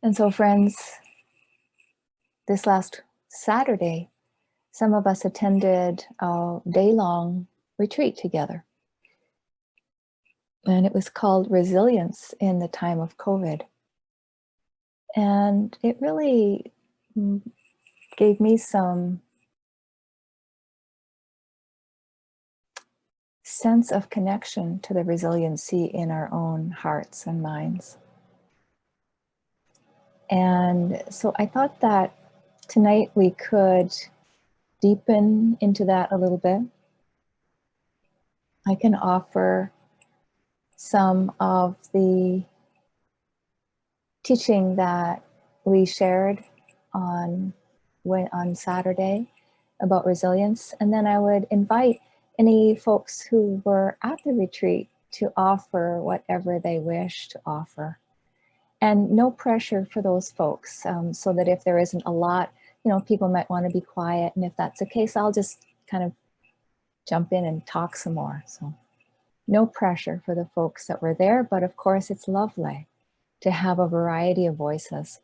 And so friends, this last Saturday, some of us attended a day-long retreat together. And it was called Resilience in the Time of COVID. And it really gave me some sense of connection to the resiliency in our own hearts and minds. And so I thought that tonight we could deepen into that a little bit. I can offer some of the teaching that we shared on Saturday about resilience, and then I would invite any folks who were at the retreat to offer whatever they wish to offer. And no pressure for those folks, so that if there isn't a lot, people might want to be quiet, and if that's the case, I'll just kind of jump in and talk some more. So no pressure for the folks that were there, but of course it's lovely to have a variety of voices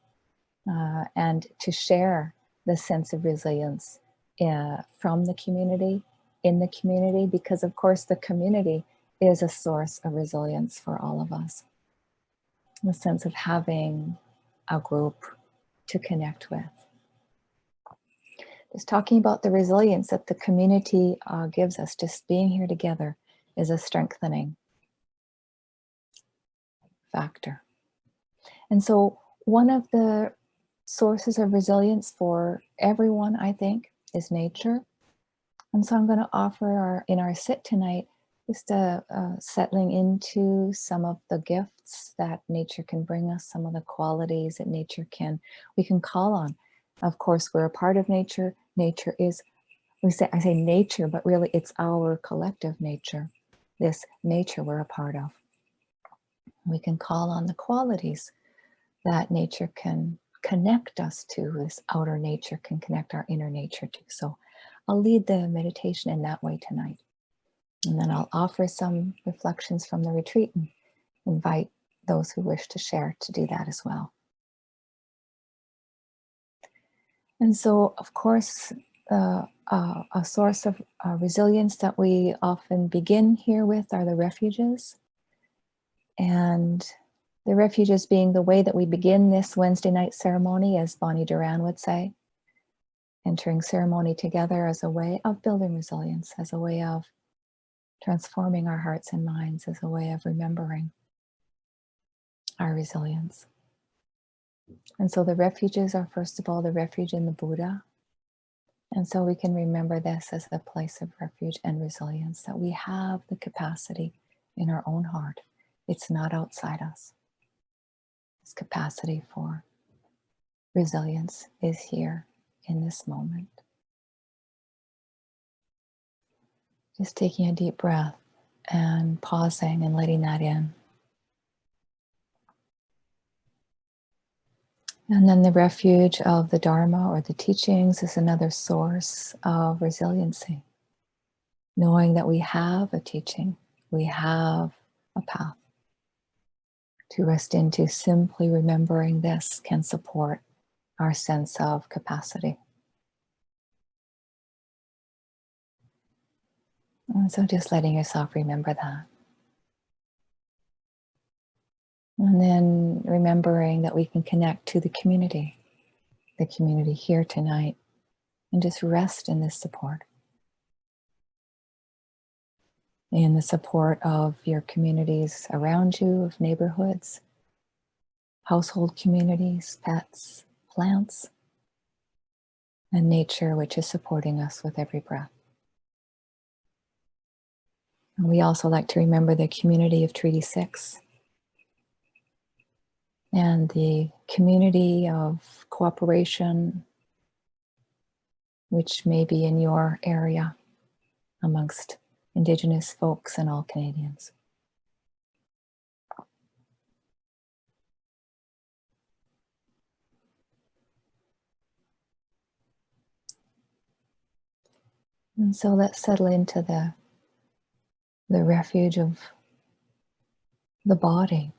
and to share the sense of resilience from the community, in the community, because of course the community is a source of resilience for all of us. The sense of having a group to connect with. Just talking about the resilience that the community gives us, just being here together is a strengthening factor. And so one of the sources of resilience for everyone, I think, is nature. And so I'm going to offer in our sit tonight, just settling into some of the gifts that nature can bring us, some of the qualities that we can call on. Of course, we're a part of nature. Nature is, I say nature, but really it's our collective nature. This nature we're a part of. We can call on the qualities that nature can connect us to. This outer nature can connect our inner nature to. So I'll lead the meditation in that way tonight. And then I'll offer some reflections from the retreat and invite those who wish to share to do that as well. And so, of course, a source of resilience that we often begin here with are the refuges. And the refuges being the way that we begin this Wednesday night ceremony, as Bonnie Duran would say. Entering ceremony together as a way of building resilience, as a way of transforming our hearts and minds, as a way of remembering our resilience. And so the refuges are, first of all, the refuge in the Buddha. And so we can remember this as a place of refuge and resilience, that we have the capacity in our own heart. It's not outside us. This capacity for resilience is here in this moment. Just taking a deep breath and pausing and letting that in. And then the refuge of the Dharma or the teachings is another source of resiliency. Knowing that we have a teaching, we have a path to rest into. Simply remembering this can support our sense of capacity. And so just letting yourself remember that. And then remembering that we can connect to the community here tonight, and just rest in this support. In the support of your communities around you, of neighborhoods, household communities, pets, plants, and nature, which is supporting us with every breath. And we also like to remember the community of Treaty 6 and the community of cooperation, which may be in your area amongst Indigenous folks and all Canadians. And so let's settle into the refuge of the body.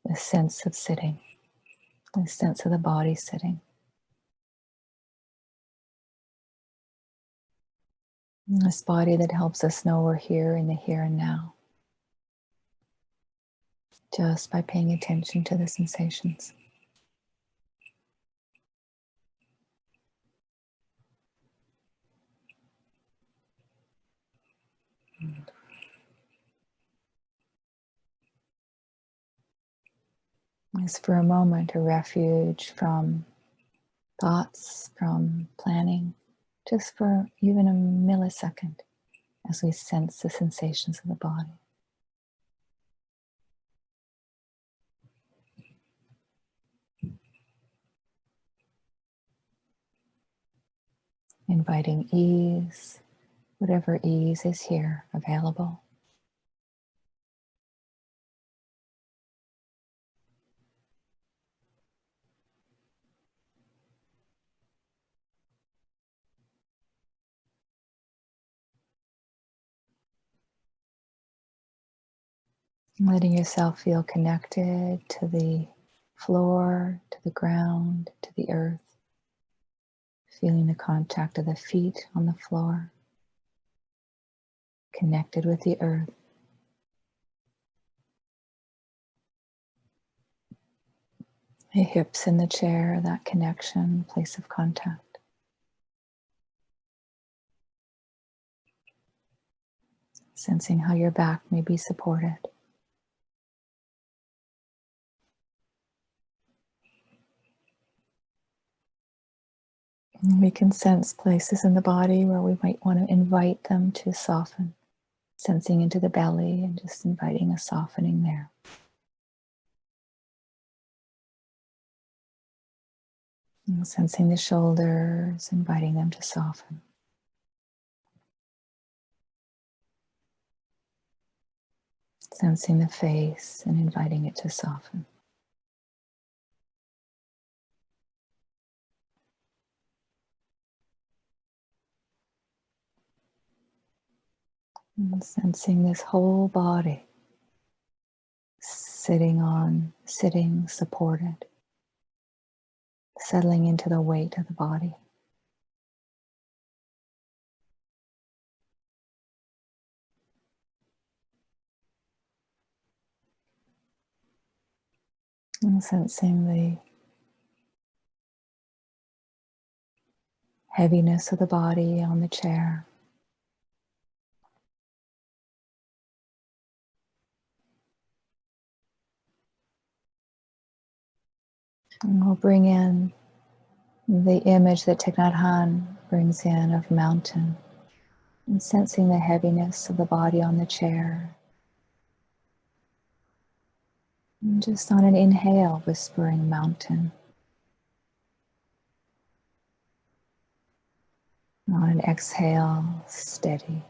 the sense of sitting, the sense of the body sitting. And this body that helps us know we're here in the here and now, just by paying attention to the sensations. Is for a moment a refuge from thoughts, from planning, just for even a millisecond as we sense the sensations of the body. Inviting ease, whatever ease is here available. Letting yourself feel connected to the floor, to the ground, to the earth. Feeling the contact of the feet on the floor. Connected with the earth. The hips in the chair, that connection, place of contact. Sensing how your back may be supported. And we can sense places in the body where we might want to invite them to soften. Sensing into the belly and just inviting a softening there. And sensing the shoulders, inviting them to soften. Sensing the face and inviting it to soften. And sensing this whole body sitting supported, settling into the weight of the body. And sensing the heaviness of the body on the chair. And we'll bring in the image that Thich Nhat Hanh brings in of mountain. And sensing the heaviness of the body on the chair. And just on an inhale, whispering mountain. And on an exhale, steady.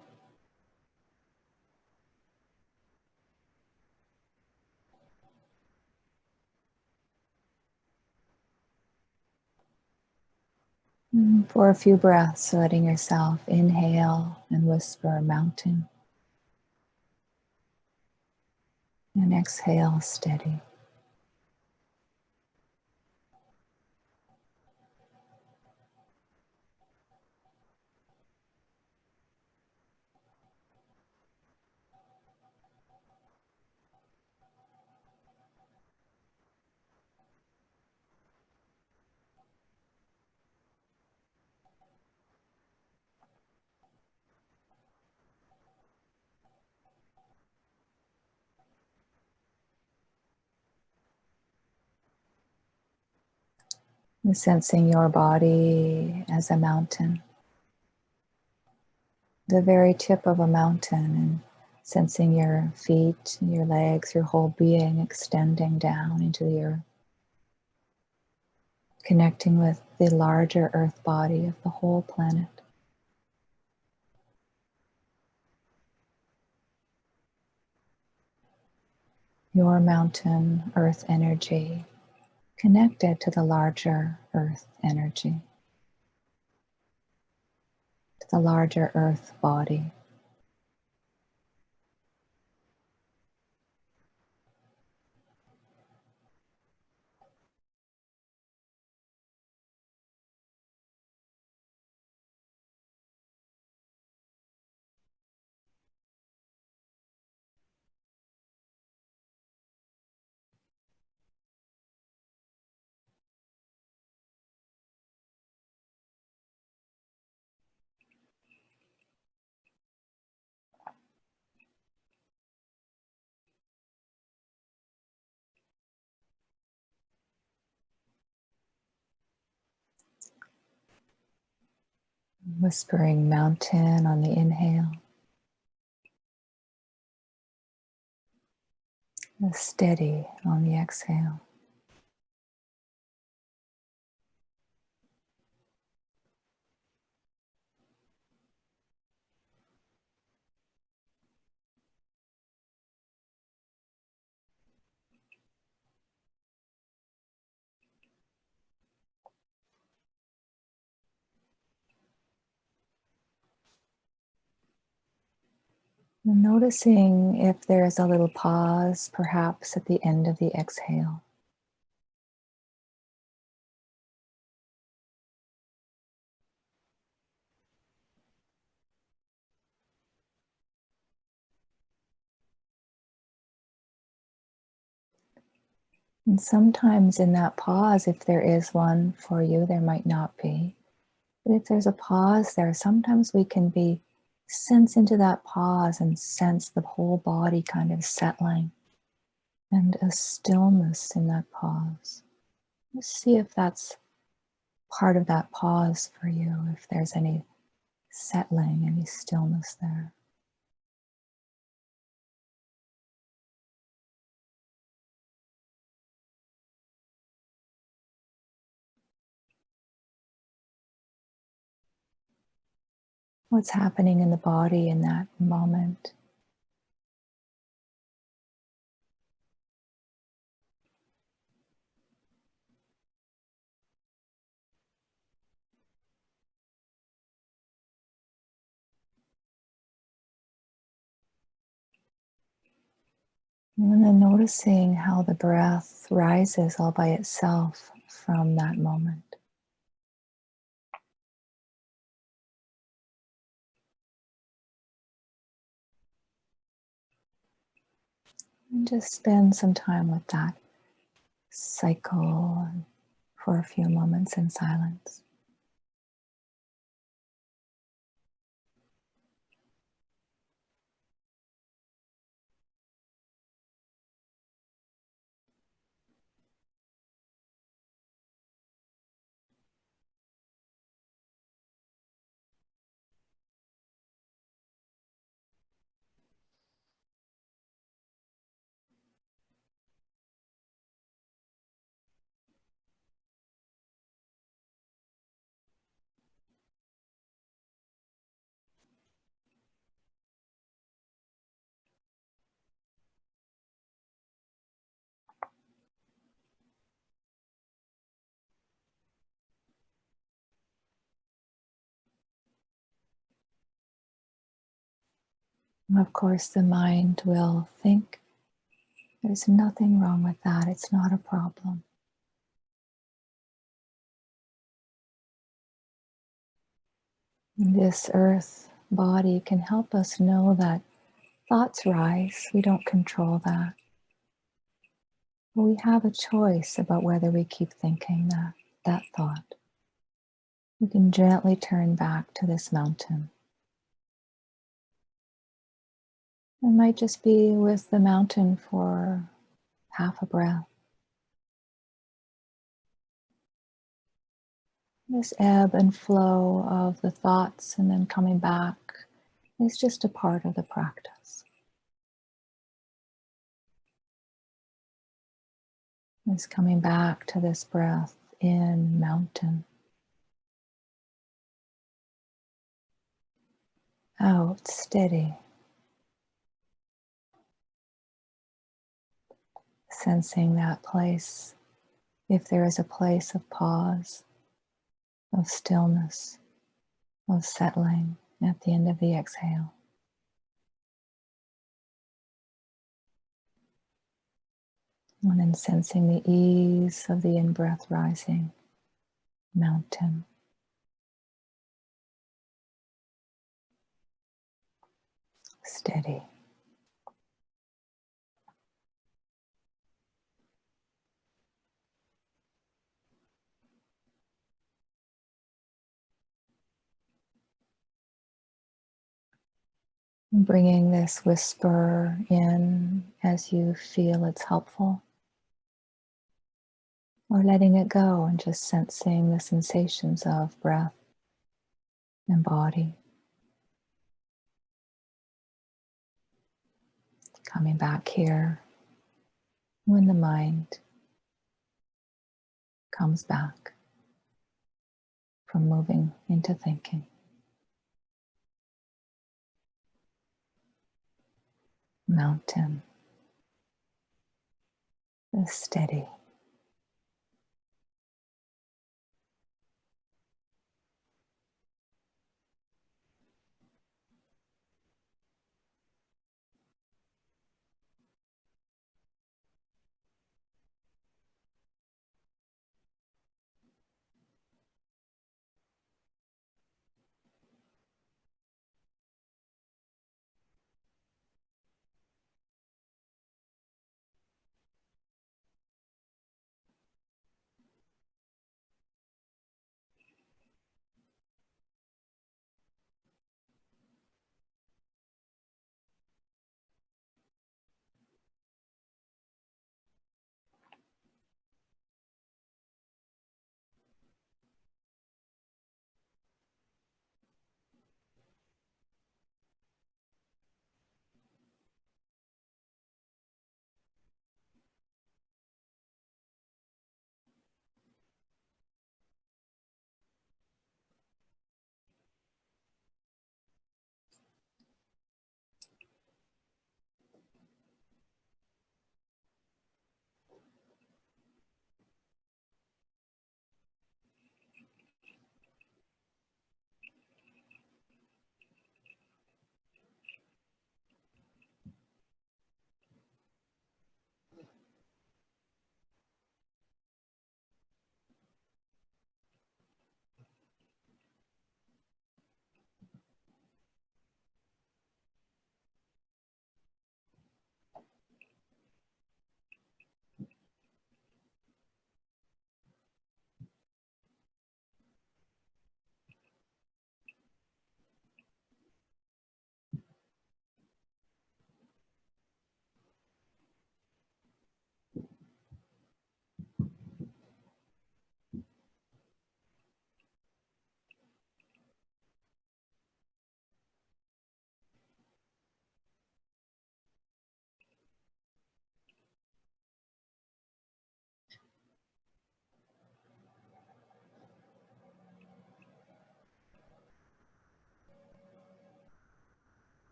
And for a few breaths, letting yourself inhale and whisper mountain. And exhale, steady. And sensing your body as a mountain. The very tip of a mountain, and sensing your feet, your legs, your whole being extending down into the earth. Connecting with the larger earth body of the whole planet. Your mountain earth energy connected to the larger earth energy, to the larger earth body. Whispering mountain on the inhale, steady on the exhale. And noticing if there's a little pause, perhaps at the end of the exhale. And sometimes in that pause, if there is one for you, there might not be. But if there's a pause there, sometimes we can sense into that pause and sense the whole body kind of settling and a stillness in that pause. Let's see if that's part of that pause for you, if there's any settling, any stillness there. What's happening in the body in that moment? And then noticing how the breath rises all by itself from that moment. And just spend some time with that cycle for a few moments in silence. Of course, the mind will think. There's nothing wrong with that. It's not a problem. This earth body can help us know that thoughts rise. We don't control that. But we have a choice about whether we keep thinking that thought. We can gently turn back to this mountain. It might just be with the mountain for half a breath. This ebb and flow of the thoughts and then coming back is just a part of the practice. It's coming back to this breath in mountain, out steady, sensing that place, if there is a place of pause, of stillness, of settling at the end of the exhale. And then sensing the ease of the in-breath rising, mountain. Steady. Bringing this whisper in as you feel it's helpful, or letting it go and just sensing the sensations of breath. and body. Coming back here when the mind comes back from moving into thinking. Mountain is steady.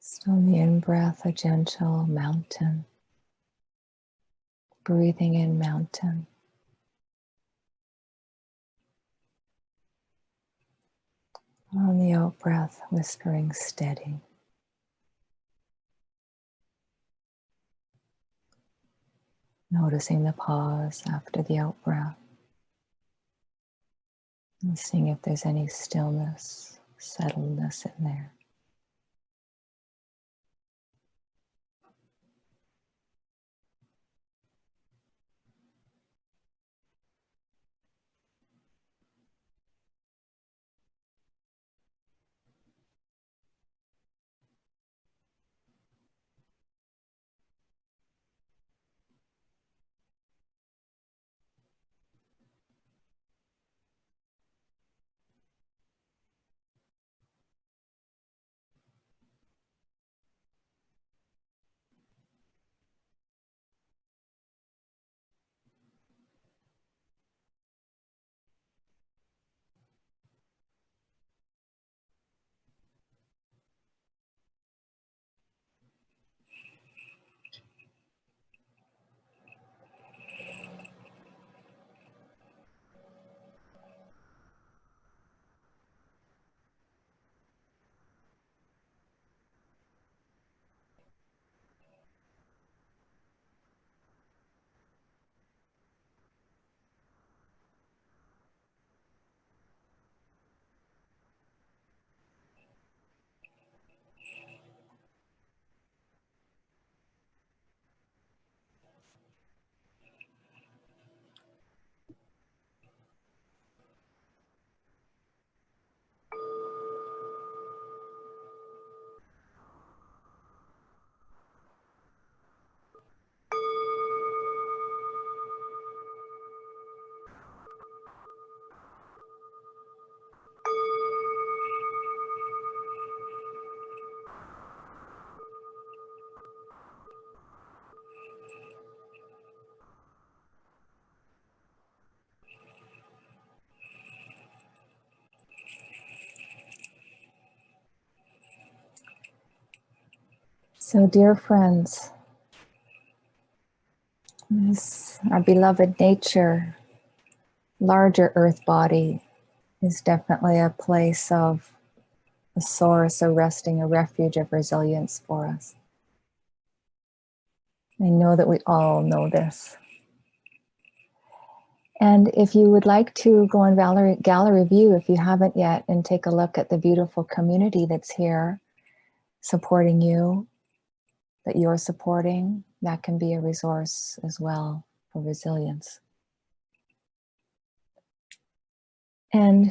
Just on the in-breath, a gentle mountain. Breathing in mountain. On the out-breath, whispering steady. Noticing the pause after the out-breath. And seeing if there's any stillness, settledness in there. So, dear friends, this, our beloved nature, larger earth body, is definitely a place of a source, a resting, a refuge of resilience for us. I know that we all know this. And if you would like to go on gallery view, if you haven't yet, and take a look at the beautiful community that's here supporting you, that you're supporting, that can be a resource as well for resilience. And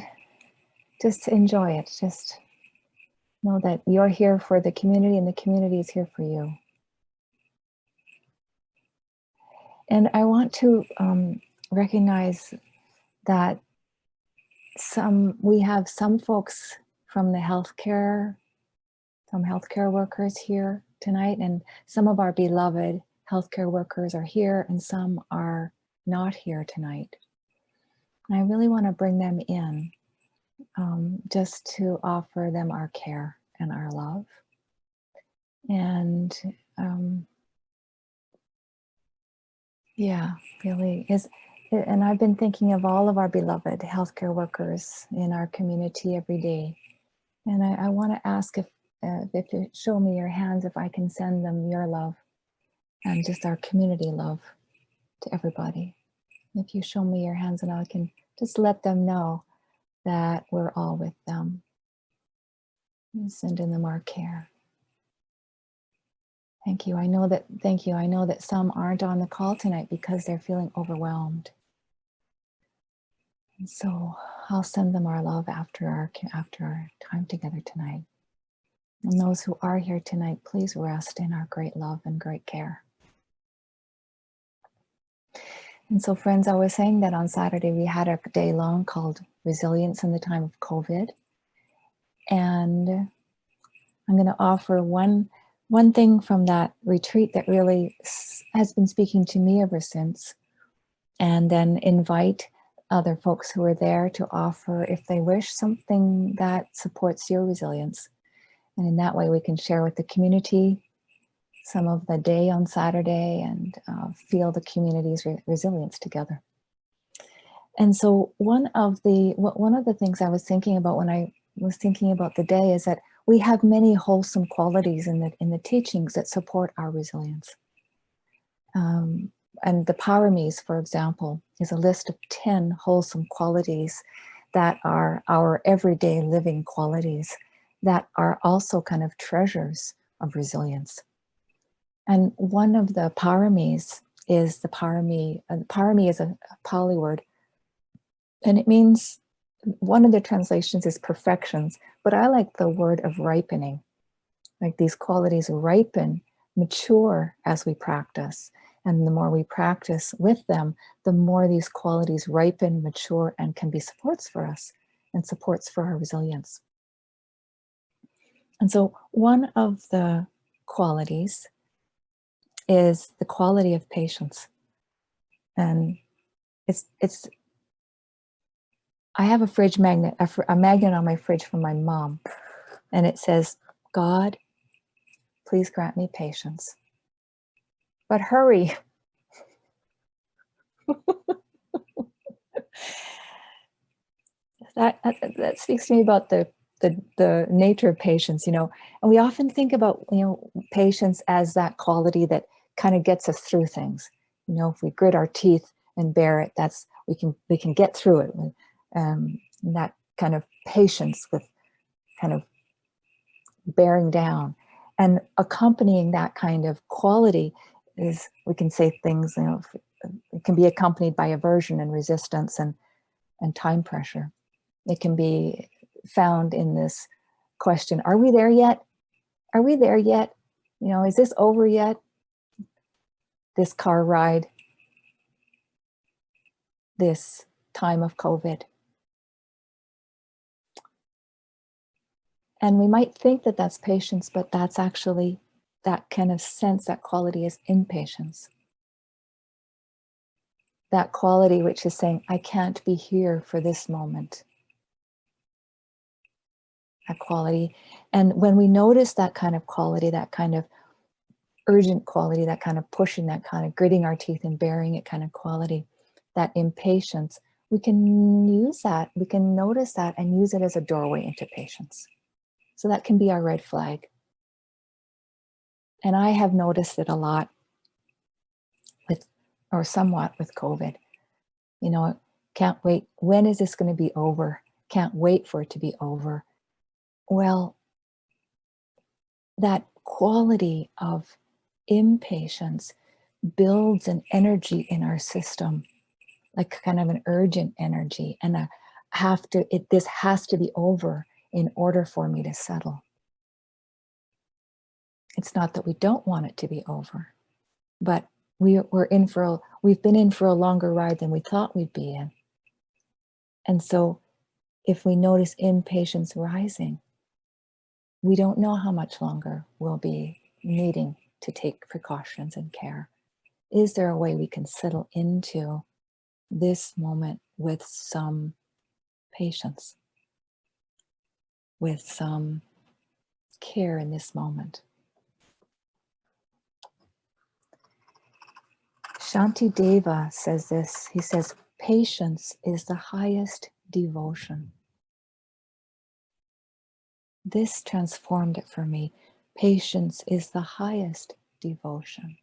just enjoy it. Just know that you're here for the community and the community is here for you. And I want to recognize that we have some folks from the healthcare, some healthcare workers here tonight, and some of our beloved healthcare workers are here and some are not here tonight. And I really want to bring them in just to offer them our care and our love. And yeah, really is. And I've been thinking of all of our beloved healthcare workers in our community every day. And I want to ask if you show me your hands, if I can send them your love and just our community love to everybody. If you show me your hands, and I can just let them know that we're all with them. And sending them our care. Thank you. I know that some aren't on the call tonight because they're feeling overwhelmed. And so I'll send them our love after our time together tonight. And those who are here tonight, please rest in our great love and great care. And so, friends, I was saying that on Saturday we had a day long called Resilience in the Time of COVID. And I'm going to offer one thing from that retreat that really has been speaking to me ever since, and then invite other folks who are there to offer, if they wish, something that supports your resilience. And in that way, we can share with the community some of the day on Saturday and feel the community's resilience together. And so one of the things I was thinking about when I was thinking about the day is that we have many wholesome qualities in the teachings that support our resilience. And the paramis, for example, is a list of 10 wholesome qualities that are our everyday living qualities that are also kind of treasures of resilience. And one of the paramis is the parami. Parami is a Pali word, and it means, one of the translations is perfections, but I like the word of ripening. Like these qualities ripen, mature as we practice. And the more we practice with them, the more these qualities ripen, mature, and can be supports for us and supports for our resilience. And so one of the qualities is the quality of patience. And I have a fridge magnet, a magnet on my fridge from my mom, and it says, "God, please grant me patience, but hurry." That speaks to me about the nature of patience, and we often think about, patience as that quality that kind of gets us through things. If we grit our teeth and bear it, we can get through it. That kind of patience with kind of bearing down, and accompanying that kind of quality is, we can say things, it can be accompanied by aversion and resistance and time pressure. It can be found in this question, are we there yet? Are we there yet? Is this over yet? This car ride, this time of COVID. And we might think that that's patience, but that's actually that kind of sense, that quality is impatience. That quality which is saying, I can't be here for this moment. That quality. And when we notice that kind of quality, that kind of urgent quality, that kind of pushing, that kind of gritting our teeth and bearing it kind of quality, that impatience, we can use that, we can notice that and use it as a doorway into patience. So that can be our red flag. And I have noticed it a lot somewhat with COVID. Can't wait. When is this going to be over? Can't wait for it to be over. Well, that quality of impatience builds an energy in our system, like kind of an urgent energy, and this has to be over in order for me to settle. It's not that we don't want it to be over, but we've been in for a longer ride than we thought we'd be in. And so if we notice impatience rising, we don't know how much longer we'll be needing to take precautions and care. Is there a way we can settle into this moment with some patience, with some care in this moment? Shantideva says this. He says, patience is the highest devotion. This transformed it for me. Patience is the highest devotion.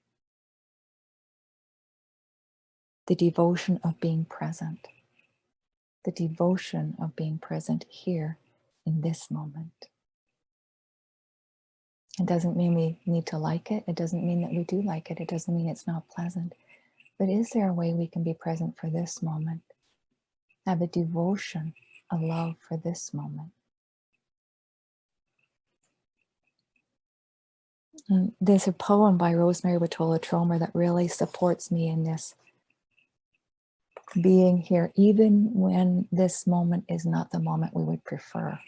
The devotion of being present. The devotion of being present here in this moment. It doesn't mean we need to like it. It doesn't mean that we do like it. It doesn't mean it's not pleasant. But is there a way we can be present for this moment? Have a devotion, a love for this moment. And there's a poem by Rosemerry Wahtola Trommer that really supports me in this. Being here, even when this moment is not the moment we would prefer.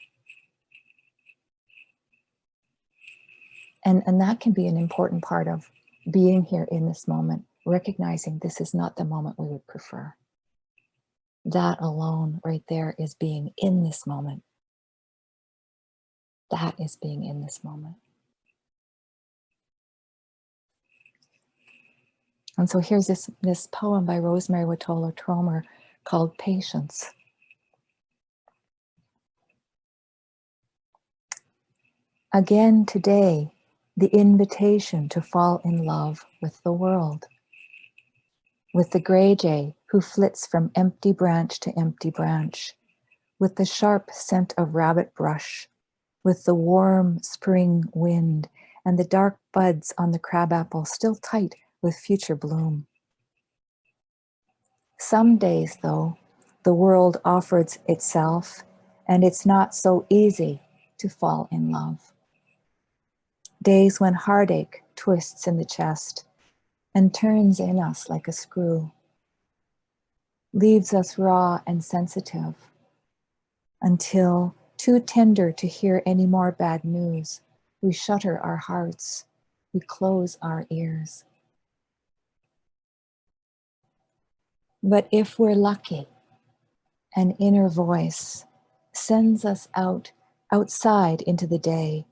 And that can be an important part of being here in this moment, recognizing this is not the moment we would prefer. That alone right there is being in this moment. That is being in this moment. And so here's this poem by Rosemerry Wahtola Trommer called Patience. Again today, the invitation to fall in love with the world, with the gray jay who flits from empty branch to empty branch, with the sharp scent of rabbit brush, with the warm spring wind and the dark buds on the crabapple still tight with future bloom. Some days, though, the world offers itself, and it's not so easy to fall in love. Days when heartache twists in the chest and turns in us like a screw, leaves us raw and sensitive, until, too tender to hear any more bad news, we shutter our hearts, we close our ears. But if we're lucky, an inner voice sends us outside into the day,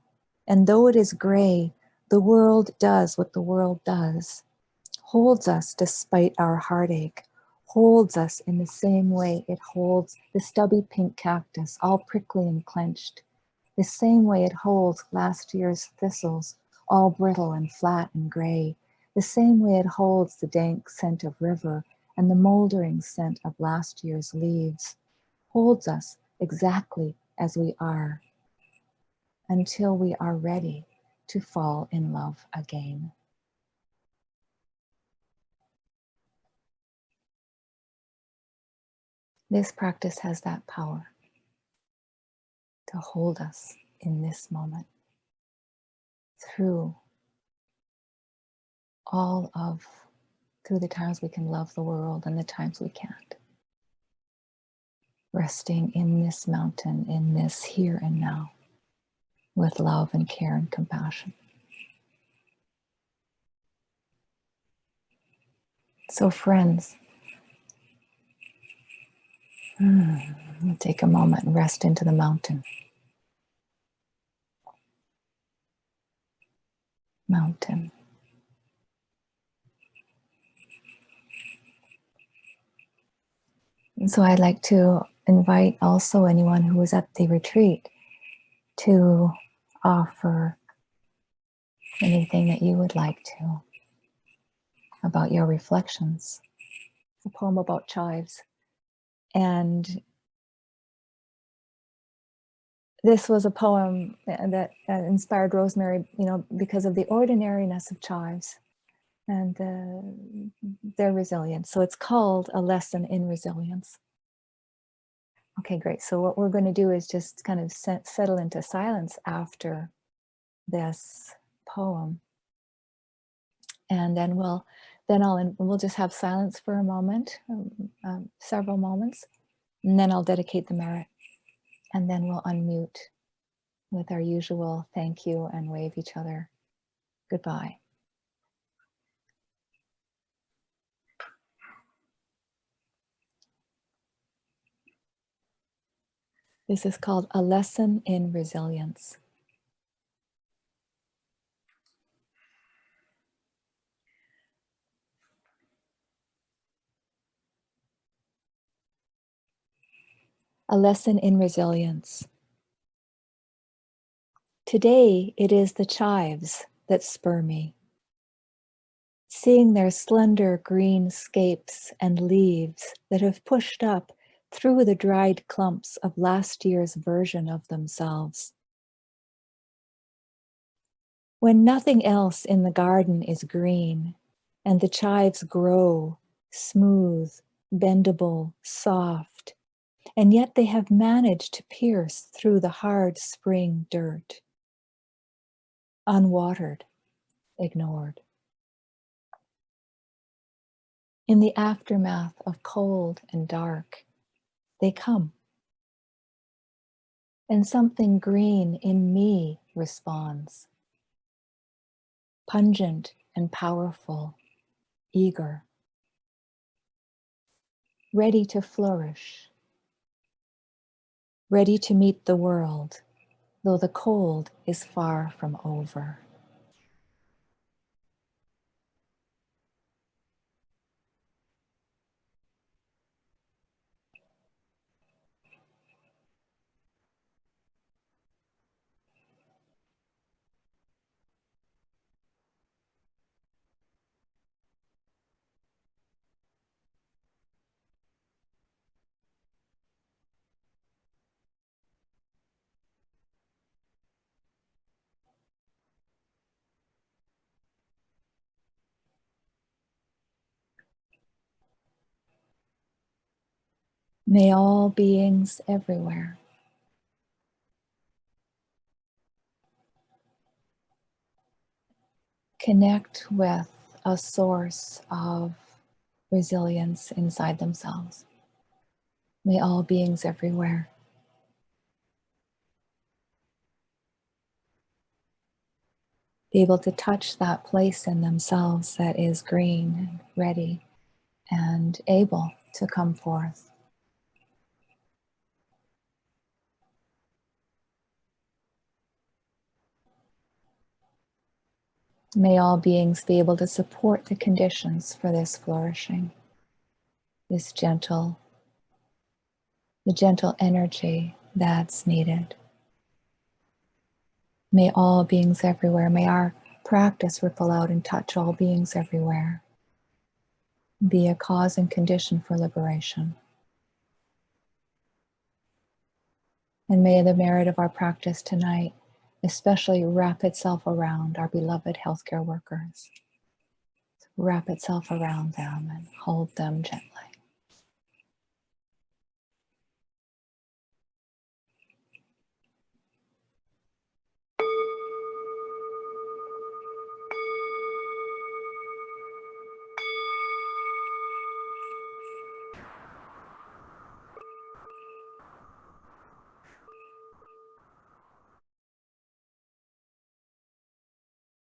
and though it is gray, the world does what the world does, holds us despite our heartache, holds us in the same way it holds the stubby pink cactus, all prickly and clenched, the same way it holds last year's thistles, all brittle and flat and gray, the same way it holds the dank scent of river and the moldering scent of last year's leaves, holds us exactly as we are, until we are ready to fall in love again. This practice has that power to hold us in this moment through through the times we can love the world and the times we can't. Resting in this mountain, in this here and now, with love and care and compassion. So friends, take a moment and rest into the mountain. Mountain. And so I'd like to invite also anyone who was at the retreat to offer anything that you would like to about your reflections. It's a poem about chives. And this was a poem that inspired Rosemerry, because of the ordinariness of chives and their resilience. So it's called A Lesson in Resilience. Okay, great. So what we're going to do is just kind of settle into silence after this poem. And then we'll just have silence for a moment, several moments, and then I'll dedicate the merit. And then we'll unmute with our usual thank you and wave each other goodbye. This is called A Lesson in Resilience. A lesson in resilience. Today it is the chives that spur me. Seeing their slender green scapes and leaves that have pushed up through the dried clumps of last year's version of themselves. When nothing else in the garden is green and the chives grow smooth, bendable, soft, and yet they have managed to pierce through the hard spring dirt. Unwatered, ignored. In the aftermath of cold and dark, they come. And something green in me responds. Pungent and powerful, eager. Ready to flourish. Ready to meet the world though the cold is far from over. May all beings everywhere connect with a source of resilience inside themselves. May all beings everywhere be able to touch that place in themselves that is green and ready and able to come forth. May all beings be able to support the conditions for this flourishing, this gentle, the gentle energy that's needed. May all beings everywhere, may our practice ripple out and touch all beings everywhere, be a cause and condition for liberation. And may the merit of our practice tonight especially wrap itself around our beloved healthcare workers. Wrap itself around them and hold them gently.